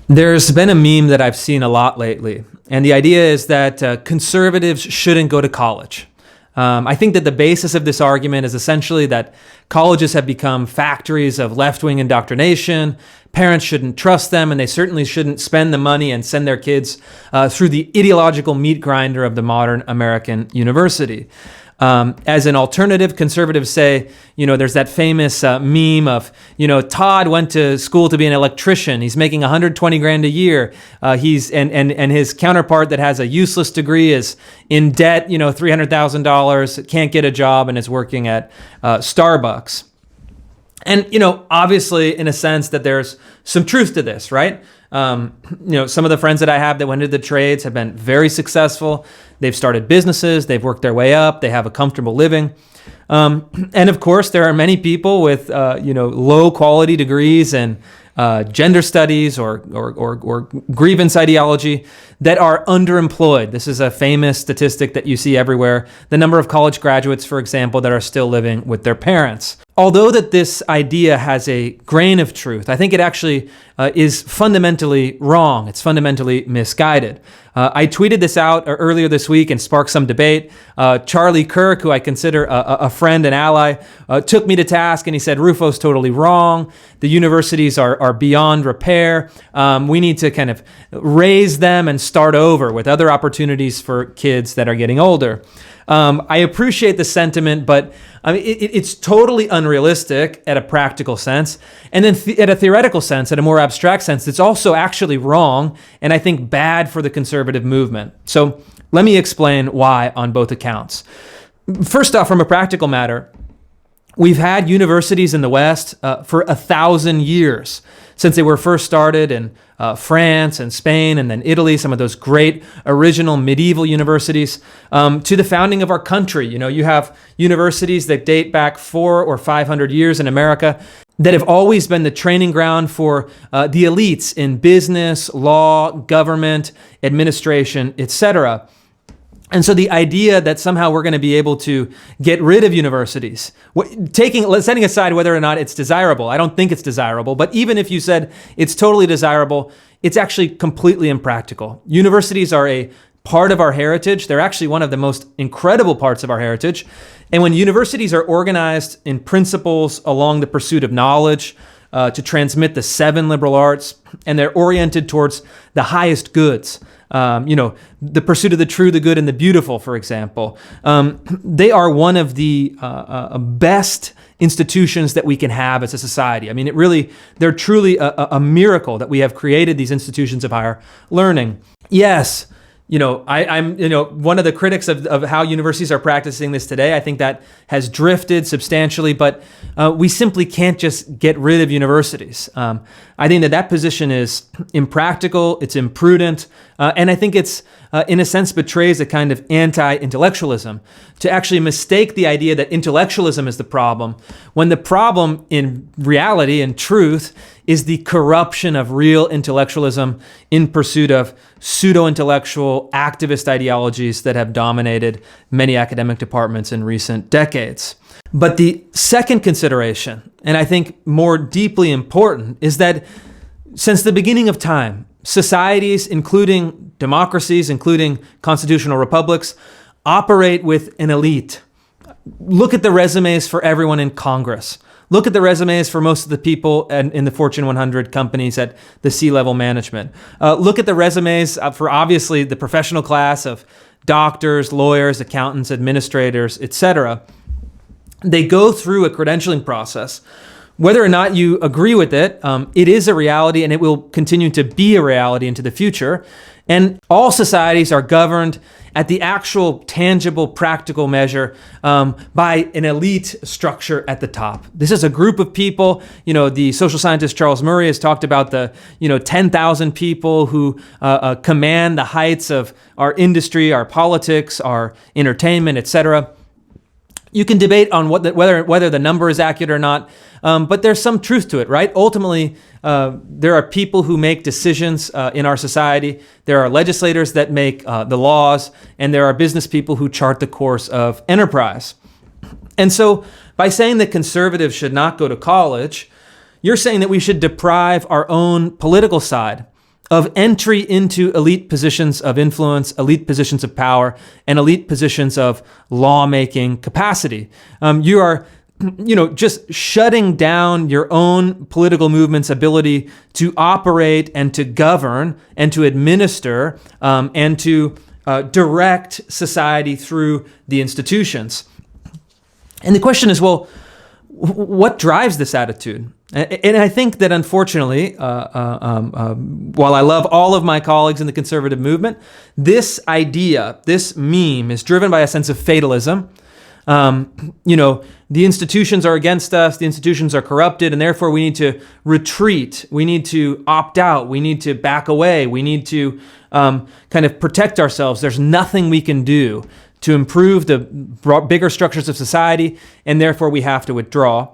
There's been a meme that I've seen a lot lately, and the idea is that conservatives shouldn't go to college. I think that the basis of this argument is essentially that colleges have become factories of left-wing indoctrination. Parents shouldn't trust them, and they certainly shouldn't spend the money and send their kids through the ideological meat grinder of the modern American university. As an alternative, conservatives say, there's that famous meme of, Todd went to school to be an electrician. He's making 120 grand a year. And his counterpart that has a useless degree is in debt, $300,000, can't get a job, and is working at Starbucks. And, obviously, in a sense that there's some truth to this, right? Some of the friends that I have that went into the trades have been very successful. They've started businesses, they've worked their way up, they have a comfortable living. And of course, there are many people with, low quality degrees in gender studies or grievance ideology that are underemployed. This is a famous statistic that you see everywhere. The number of college graduates, for example, that are still living with their parents. Although that this idea has a grain of truth, I think it actually is fundamentally wrong. It's fundamentally misguided. I tweeted this out earlier this week and sparked some debate. Charlie Kirk, who I consider a friend and ally, took me to task and he said, Rufo's totally wrong. The universities are beyond repair. We need to kind of raise them and start over with other opportunities for kids that are getting older. I appreciate the sentiment, but it's totally unrealistic at a practical sense. And then at a theoretical sense, at a more abstract sense, it's also actually wrong and I think bad for the conservative movement. So let me explain why on both accounts. First off, from a practical matter, we've had universities in the West for 1,000 years since they were first started in France and Spain and then Italy, some of those great original medieval universities, to the founding of our country. You have universities that date back 400 or 500 years in America that have always been the training ground for the elites in business, law, government, administration, etc. And so the idea that somehow we're going to be able to get rid of universities, setting aside whether or not it's desirable, I don't think it's desirable, but even if you said it's totally desirable, it's actually completely impractical. Universities are a part of our heritage. They're actually one of the most incredible parts of our heritage. And when universities are organized in principles along the pursuit of knowledge, to transmit the 7 liberal arts, and they're oriented towards the highest goods, the pursuit of the true, the good, and the beautiful, for example. They are one of the best institutions that we can have as a society. I mean, they're truly a miracle that we have created these institutions of higher learning. Yes, I'm one of the critics of how universities are practicing this today. I think that has drifted substantially, but we simply can't just get rid of universities. I think that position is impractical, it's imprudent, and I think it's, in a sense, betrays a kind of anti-intellectualism to actually mistake the idea that intellectualism is the problem, when the problem in reality and truth is the corruption of real intellectualism in pursuit of pseudo-intellectual activist ideologies that have dominated many academic departments in recent decades. But the second consideration, and I think more deeply important, is that since the beginning of time, societies, including democracies, including constitutional republics, operate with an elite. Look at the resumes for everyone in Congress. Look at the resumes for most of the people in the Fortune 100 companies at the C-level management. Look at the resumes for obviously the professional class of doctors, lawyers, accountants, administrators, etc. They go through a credentialing process. Whether or not you agree with it, it is a reality and it will continue to be a reality into the future. And all societies are governed at the actual tangible, practical measure by an elite structure at the top. This is a group of people. The social scientist Charles Murray has talked about the 10,000 people who command the heights of our industry, our politics, our entertainment, etc. You can debate on whether the number is accurate or not, but there's some truth to it, right? Ultimately, there are people who make decisions in our society. There are legislators that make the laws, and there are business people who chart the course of enterprise. And so by saying that conservatives should not go to college, you're saying that we should deprive our own political side of entry into elite positions of influence, elite positions of power, and elite positions of lawmaking capacity. You are, just shutting down your own political movement's ability to operate and to govern and to administer and to direct society through the institutions. And the question is, well, what drives this attitude? And I think that unfortunately, while I love all of my colleagues in the conservative movement, this idea, this meme is driven by a sense of fatalism. The institutions are against us, the institutions are corrupted, and therefore we need to retreat, we need to opt out, we need to back away, we need to kind of protect ourselves. There's nothing we can do to improve the bigger structures of society, and therefore we have to withdraw.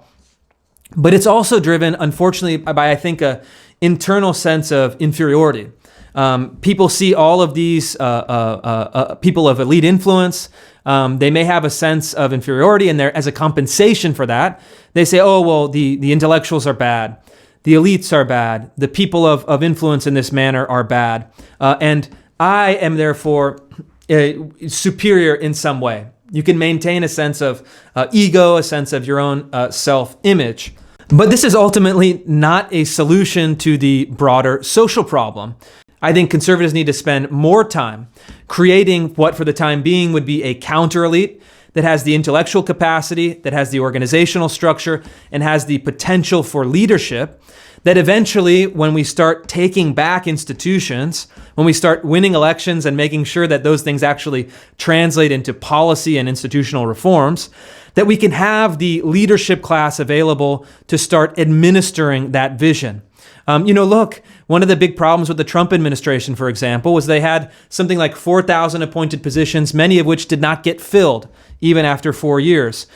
But it's also driven, unfortunately, by, I think, an internal sense of inferiority. People see all of these people of elite influence. They may have a sense of inferiority, and as a compensation for that, they say, oh, well, the intellectuals are bad. The elites are bad. The people of influence in this manner are bad. And I am therefore superior in some way. You can maintain a sense of ego, a sense of your own self-image. But this is ultimately not a solution to the broader social problem. I think conservatives need to spend more time creating what for the time being would be a counter-elite that has the intellectual capacity, that has the organizational structure, and has the potential for leadership, that eventually when we start taking back institutions, when we start winning elections and making sure that those things actually translate into policy and institutional reforms, that we can have the leadership class available to start administering that vision. Look, one of the big problems with the Trump administration, for example, was they had something like 4,000 appointed positions, many of which did not get filled even after 4 years.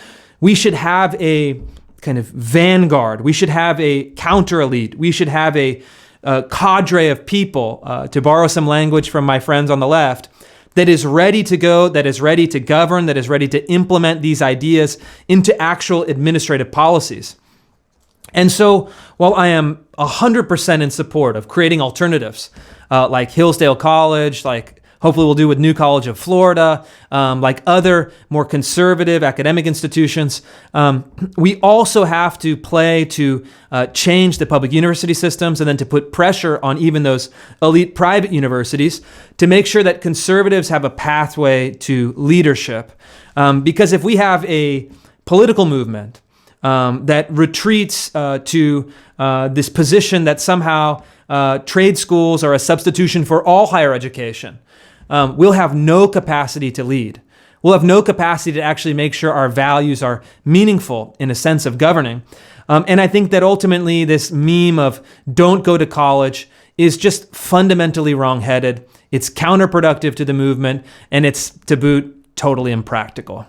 We should have a kind of vanguard. We should have a counter-elite. We should have a cadre of people, to borrow some language from my friends on the left, that is ready to go, that is ready to govern, that is ready to implement these ideas into actual administrative policies. And so while I am 100% in support of creating alternatives, like Hillsdale College, like hopefully we'll do with New College of Florida, like other more conservative academic institutions, we also have to play to change the public university systems and then to put pressure on even those elite private universities to make sure that conservatives have a pathway to leadership. Because if we have a political movement that retreats to this position that somehow trade schools are a substitution for all higher education, we'll have no capacity to lead. We'll have no capacity to actually make sure our values are meaningful in a sense of governing. And I think that ultimately this meme of don't go to college is just fundamentally wrong-headed. It's counterproductive to the movement, and it's, to boot, totally impractical.